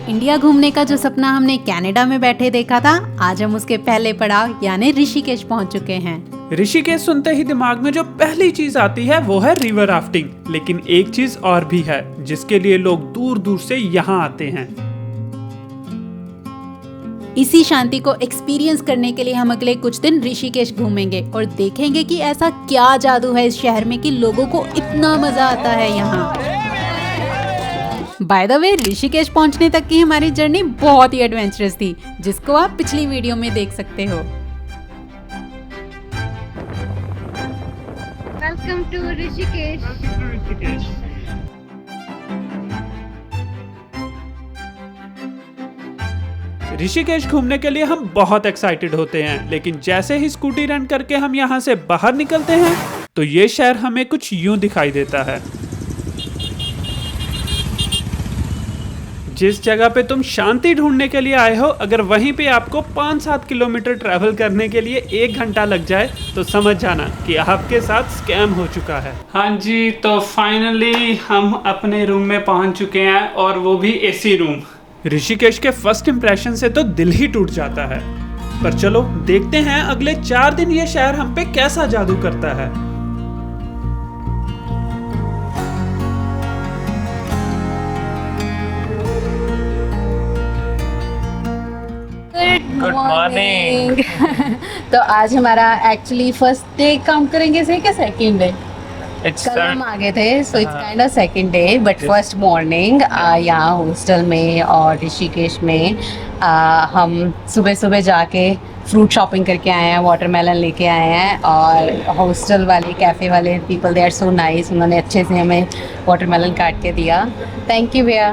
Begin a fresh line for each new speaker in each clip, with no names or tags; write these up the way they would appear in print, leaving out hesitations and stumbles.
India घूमने का जो सपना हमने कनाडा में बैठे देखा था, आज हम उसके पहले पड़ाव यानी ऋषिकेश पहुंच चुके हैं।
ऋषिकेश सुनते ही दिमाग में जो पहली चीज आती है वो है रिवर राफ्टिंग। लेकिन एक चीज और भी है जिसके लिए लोग दूर दूर से यहाँ आते हैं।
इसी शांति को एक्सपीरियंस करने के लिए हम अगले कुछ दिन ऋषिकेश घूमेंगे और देखेंगे कि ऐसा क्या जादू है इस शहर में कि लोगों को इतना मजा आता है यहाँ। बाय द वे, ऋषिकेश पहुंचने तक की हमारी जर्नी बहुत ही एडवेंचरस थी, जिसको आप पिछली वीडियो में देख सकते हो।
Welcome to Rishikesh.
ऋषिकेश घूमने के लिए हम बहुत एक्साइटेड होते हैं, लेकिन जैसे ही स्कूटी रेंट करके हम यहाँ से बाहर निकलते हैं तो ये शहर हमें कुछ यूं दिखाई देता है। जिस जगह पे तुम शांति ढूंढने के लिए आए हो, अगर वहीं पे आपको 5-7 किलोमीटर ट्रैवल करने के लिए 1 घंटा लग जाए तो समझ जाना कि आपके साथ स्कैम हो चुका है। हाँ जी, तो फाइनली हम अपने रूम में पहुंच चुके हैं, और वो भी एसी रूम। ऋषिकेश के फर्स्ट इंप्रेशन से तो दिल ही टूट जाता है। पर चलो देखते हैं अगले 4 दिन ये शहर हम पे कैसा जादू करता है।
Good morning. तो आज हमारा एक्चुअली फर्स्ट डे काउंट करेंगे से क्या सेकंड डे? कल हम आ गए थे, so it's kind of second day, but first morning यहाँ हॉस्टल में और ऋषिकेश में हम सुबह सुबह जाके फ्रूट शॉपिंग करके आए हैं, वाटरमेलन लेके आए हैं। और हॉस्टल वाले कैफ़े वाले people they are so nice, उन्होंने अच्छे से हमें वाटरमेलन काट के दिया। थैंक यू भैया।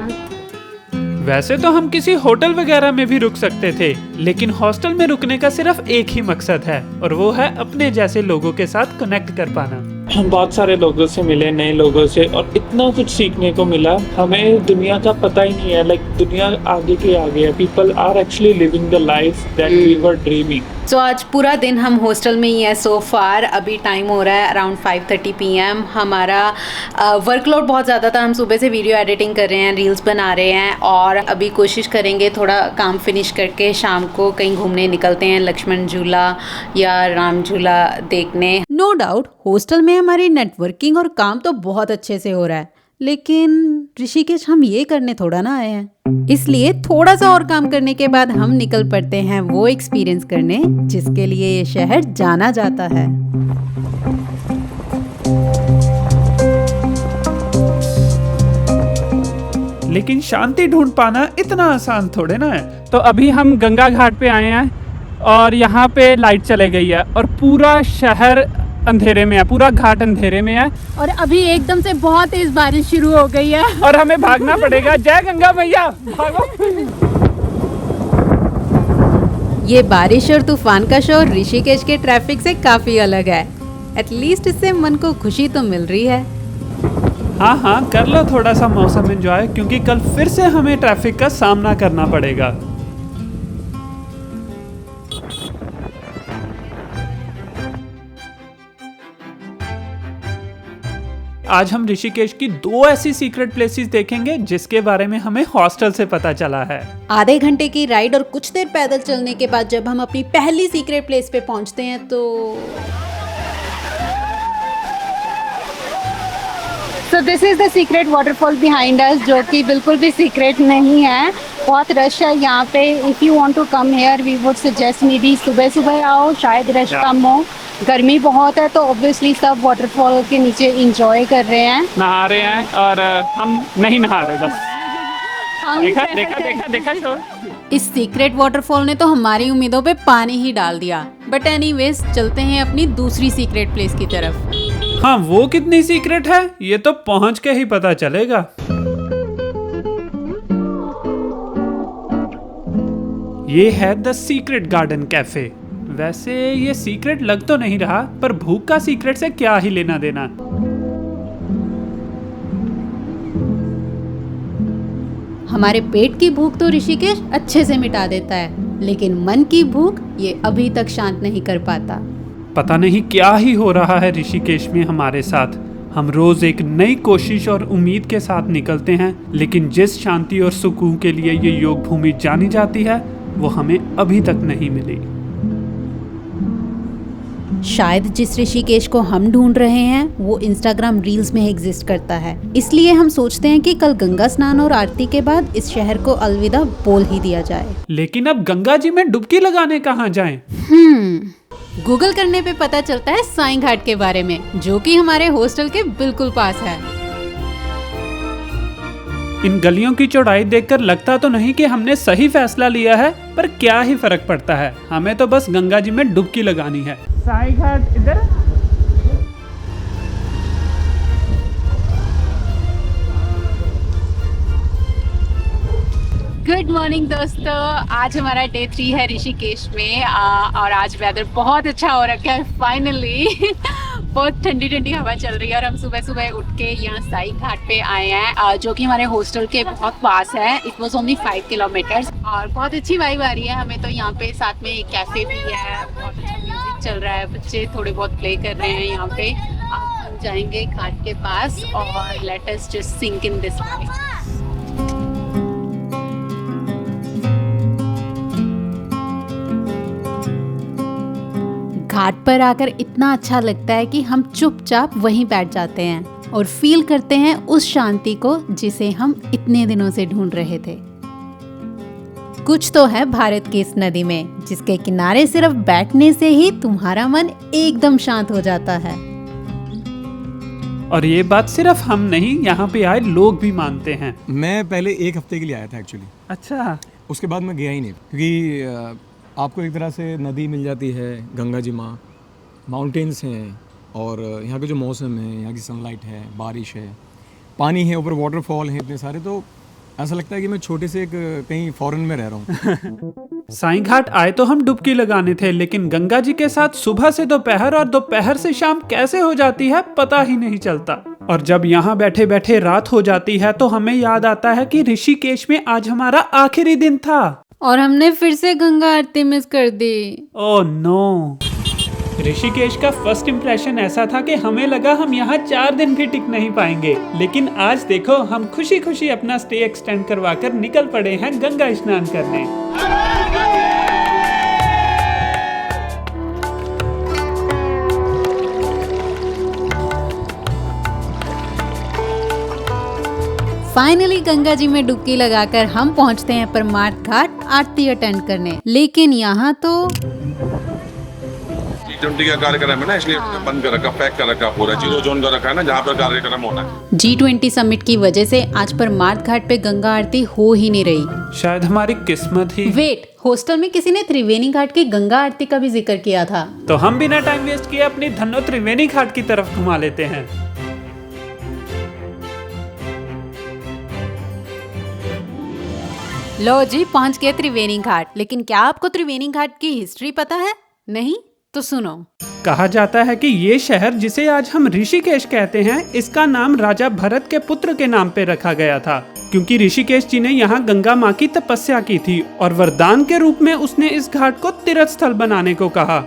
वैसे तो हम किसी होटल वगैरह में भी रुक सकते थे, लेकिन हॉस्टल में रुकने का सिर्फ एक ही मकसद है, और वो है अपने जैसे लोगों के साथ कनेक्ट कर पाना।
हम बहुत सारे लोगों से मिले, नए लोगों से, और इतना कुछ सीखने को मिला। हमें दुनिया का पता ही नहीं है, लाइक दुनिया आगे के आगे है। People are actually living the life that we were dreaming.
तो आज पूरा दिन हम हॉस्टल में ही है सो फार। अभी टाइम हो रहा है अराउंड 5:30 PM। हमारा वर्कलोड बहुत ज़्यादा था, हम सुबह से वीडियो एडिटिंग कर रहे हैं, रील्स बना रहे हैं, और अभी कोशिश करेंगे थोड़ा काम फिनिश करके शाम को कहीं घूमने निकलते हैं, लक्ष्मण झूला या राम झूला देखने। नो डाउट हॉस्टल में हमारी नेटवर्किंग और काम तो बहुत अच्छे से हो रहा है, लेकिन ऋषिकेश हम ये करने थोड़ा ना आए हैं। इसलिए थोड़ा सा और काम करने के बाद हम निकल पड़ते हैं वो एक्सपीरियंस करने जिसके लिए ये शहर जाना जाता है।
लेकिन शांति ढूंढ पाना इतना आसान थोड़े ना है।
तो अभी हम गंगा घाट पे आए हैं और यहाँ पे लाइट चले गई है और पूरा शहर अंधेरे में है, पूरा घाट अंधेरे में है।
और अभी एकदम से बहुत तेज बारिश शुरू हो गई है
और हमें भागना पड़ेगा। जय गंगा मैया, भागो।
ये बारिश और तूफान का शोर ऋषिकेश के ट्रैफिक से काफी अलग है। एटलीस्ट इससे मन को खुशी तो मिल रही है।
हाँ, कर लो थोड़ा सा मौसम एंजॉय, क्योंकि कल फिर से हमें ट्रैफिक का सामना करना पड़ेगा। आज हम ऋषिकेश की 2 ऐसी सीक्रेट प्लेसेस देखेंगे जिसके बारे में हमें हॉस्टल से पता चला है।
आधे घंटे की राइड और कुछ देर पैदल चलने के बाद जब हम अपनी पहली सीक्रेट प्लेस पे पहुंचते हैं तो
so this is the secret waterfall behind us, जो कि बिल्कुल भी सीक्रेट नहीं है। बहुत रश है यहाँ पे। If you want to come here we would suggest maybe सुबह सुबह आओ, शायद रश कम हो। गर्मी बहुत है तो ऑब्वियसली सब वाटरफॉल के नीचे एंजॉय कर रहे हैं,
नहा रहे हैं, और हम नहीं नहा रहे बस। देखा शोर।
इस सीक्रेट वाटरफॉल ने तो हमारी उम्मीदों पे पानी ही डाल दिया। बट एनीवेज चलते हैं अपनी दूसरी सीक्रेट प्लेस की तरफ।
हाँ, वो कितनी सीक्रेट है ये तो पहुंच के ही पता चलेगा। ये है द सीक्रेट गार्डन कैफे। वैसे ये सीक्रेट लग तो नहीं रहा, पर भूख का सीक्रेट से क्या ही लेना देना।
हमारे पेट की भूख तो ऋषिकेश अच्छे से मिटा देता है, लेकिन मन की भूख ये अभी तक शांत नहीं कर पाता।
पता नहीं क्या ही हो रहा है ऋषिकेश में हमारे साथ। हम रोज एक नई कोशिश और उम्मीद के साथ निकलते हैं, लेकिन जिस शांति और सुकून के लिए ये योग भूमि जानी जाती है वो हमें अभी तक नहीं मिली।
शायद जिस ऋषिकेश को हम ढूंढ रहे हैं वो इंस्टाग्राम रील्स में एग्जिस्ट करता है, इसलिए हम सोचते हैं कि कल गंगा स्नान और आरती के बाद इस शहर को अलविदा बोल ही दिया जाए।
लेकिन अब गंगा जी में डुबकी लगाने कहाँ जाएं?
गूगल करने पे पता चलता है साईं घाट के बारे में, जो कि हमारे हॉस्टल के बिल्कुल पास है।
इन गलियों की चौड़ाई देखकर लगता तो नहीं कि हमने सही फैसला लिया है, पर क्या ही फर्क पड़ता है, हमें तो बस गंगा जी में डुबकी लगानी है।
साई घाट इधर।
गुड मॉर्निंग दोस्तों, आज हमारा डे 3 है ऋषिकेश में और आज वेदर बहुत अच्छा हो रखा है फाइनली। बहुत ठंडी ठंडी हवा चल रही है और हम सुबह सुबह उठ के यहाँ साई घाट पे आए हैं, जो कि हमारे हॉस्टल के बहुत पास है। इट वॉज ओनली 5 किलोमीटर्स और बहुत अच्छी वाइब आ रही है हमें तो यहाँ पे। साथ में एक कैफे भी है, बहुत अच्छा म्यूजिक चल रहा है, बच्चे थोड़े बहुत प्ले कर रहे हैं यहाँ पे। अब हम जाएंगे घाट के पास और let us just sink in this life.
घाट पर आकर इतना अच्छा लगता है कि हम चुपचाप वहीं बैठ जाते हैं और फील करते हैं उस शांति को जिसे हम इतने दिनों से ढूंढ रहे थे। कुछ तो है भारत की इस नदी में, जिसके किनारे सिर्फ बैठने से ही तुम्हारा मन एकदम शांत हो जाता है।
और ये बात सिर्फ हम नहीं, यहाँ पे आए लोग भी मानते हैं।
मैं पहले 1 हफ्ते के लिए आया था एक्चुअली।
अच्छा।
उसके बाद मैं गया ही नहीं, क्योंकि आपको एक तरह से नदी मिल जाती है, गंगा जी माँ, माउंटेन्स हैं और यहाँ के जो मौसम है, यहाँ की सनलाइट है, बारिश है, पानी है, ऊपर वाटरफॉल है इतने सारे, तो ऐसा लगता है कि मैं छोटे से एक कहीं फॉरेन में रह रहा हूँ।
साईं घाट आए तो हम डुबकी लगाने थे, लेकिन गंगा जी के साथ सुबह से दोपहर और दोपहर से शाम कैसे हो जाती है पता ही नहीं चलता। और जब यहाँ बैठे बैठे रात हो जाती है तो हमें याद आता है कि ऋषिकेश में आज हमारा आखिरी दिन था
और हमने फिर से गंगा आरती मिस कर दी।
Oh no. ऋषिकेश का फर्स्ट इम्प्रेशन ऐसा था कि हमें लगा हम यहाँ 4 दिन भी टिक नहीं पाएंगे, लेकिन आज देखो हम खुशी खुशी अपना स्टे एक्सटेंड करवाकर निकल पड़े हैं गंगा स्नान करने।
फाइनली गंगा जी में डुबकी लगाकर हम पहुंचते हैं परमार्थ घाट आरती अटेंड करने, लेकिन यहाँ तो
G20 का कार्यक्रम है ना, इसलिए बंद कर रखा, पैक कर रखा, पूरा 0 जोन का रखा है ना, जहाँ पर कार्यक्रम होना है।
G20 समिट की वजह से आज परमार्थ घाट पे गंगा आरती हो ही नहीं रही।
शायद हमारी किस्मत ही।
वेट, हॉस्टल में किसी ने त्रिवेणी घाट की गंगा आरती का भी जिक्र किया था,
तो हम बिना टाइम वेस्ट किए अपनी धन्नो त्रिवेणी घाट की तरफ घुमा लेते हैं।
लो जी पहुंच गए त्रिवेणी घाट। लेकिन क्या आपको त्रिवेणी घाट की हिस्ट्री पता है? नहीं तो सुनो।
कहा जाता है कि ये शहर जिसे आज हम ऋषिकेश कहते हैं, इसका नाम राजा भरत के पुत्र के नाम पे रखा गया था, क्योंकि ऋषिकेश जी ने यहाँ गंगा माँ की तपस्या की थी और वरदान के रूप में उसने इस घाट को तीर्थ स्थल बनाने को कहा।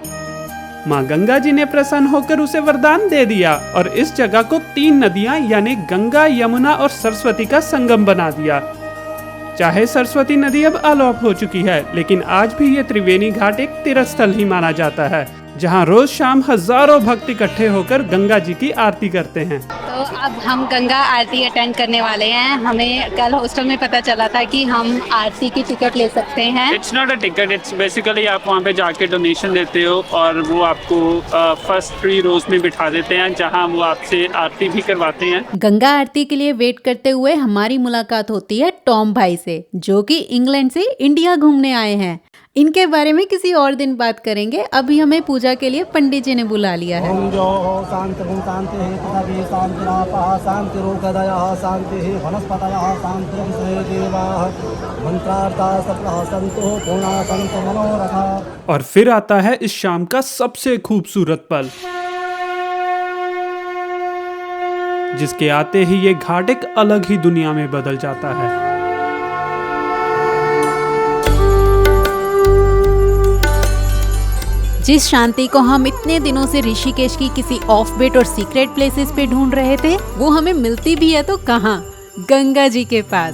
माँ गंगा जी ने प्रसन्न होकर उसे वरदान दे दिया और इस जगह को 3 नदियाँ यानी गंगा, यमुना और सरस्वती का संगम बना दिया। चाहे सरस्वती नदी अब अलोप हो चुकी है, लेकिन आज भी ये त्रिवेणी घाट एक तीर्थ स्थल ही माना जाता है, जहाँ रोज शाम हजारों भक्त इकट्ठे होकर गंगा जी की आरती करते हैं।
तो अब हम गंगा आरती अटेंड करने वाले हैं। हमें कल हॉस्टल में पता चला था कि हम आरती की टिकट ले सकते हैं।
It's not a ticket, it's basically आप वहाँ पे जाके डोनेशन देते हो और वो आपको फर्स्ट 3 रोज में बिठा देते हैं, जहाँ वो आपसे आरती भी करवाते हैं।
गंगा आरती के लिए वेट करते हुए हमारी मुलाकात होती है टॉम भाई से, जो कि इंग्लैंड से इंडिया घूमने आए हैं। इनके बारे में किसी और दिन बात करेंगे। अभी हमें पूजा के लिए पंडित जी ने बुला लिया है।
ओम जो शांति शांति पृथ्वी शांति रापः शांति रोगदयः शांति वनस्पतयः शांति देवाः मंत्रार्थाः सप्तः सन्तु पूर्णा सन्तु मनोरथः।
और फिर आता है इस शाम का सबसे खूबसूरत पल, जिसके आते ही ये घाट एक अलग ही दुनिया में बदल जाता है।
जिस शांति को हम इतने दिनों से ऋषिकेश की किसी ऑफ बीट और सीक्रेट प्लेसेस पे ढूंढ रहे थे, वो हमें मिलती भी है तो कहाँ, गंगा जी के पास।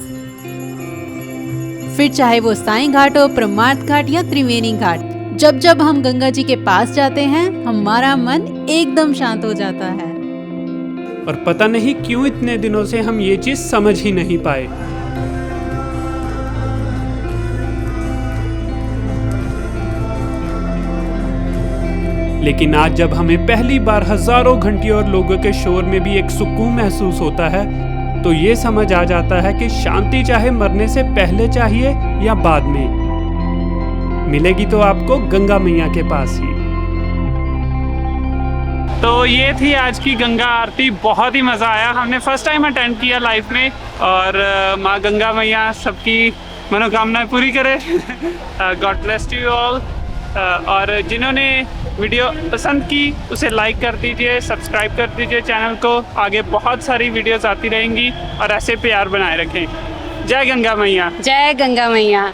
फिर चाहे वो साईं घाट हो, प्रमाद घाट या त्रिवेणी घाट, जब जब हम गंगा जी के पास जाते हैं हमारा मन एकदम शांत हो जाता है।
और पता नहीं क्यों इतने दिनों से हम ये चीज समझ ही नहीं पाए। लेकिन आज जब हमें पहली बार हजारों घंटियों और लोगों के शोर में भी एक सुकून महसूस होता है, तो ये समझ आ जाता है कि शांति चाहे मरने से पहले चाहिए या बाद में, मिलेगी तो आपको गंगा मैया के पास ही।
तो ये थी आज की गंगा आरती, बहुत ही मज़ा आया। हमने फर्स्ट टाइम अटेंड किया लाइफ में, और माँ गंगा मैया सबकी मनोकामनाएं पूरी करे। God bless you all. और जिन्होंने वीडियो पसंद की उसे लाइक कर दीजिए, सब्सक्राइब कर दीजिए चैनल को। आगे बहुत सारी वीडियोस आती रहेंगी और ऐसे प्यार बनाए रखें। जय गंगा मैया।
जय गंगा मैया।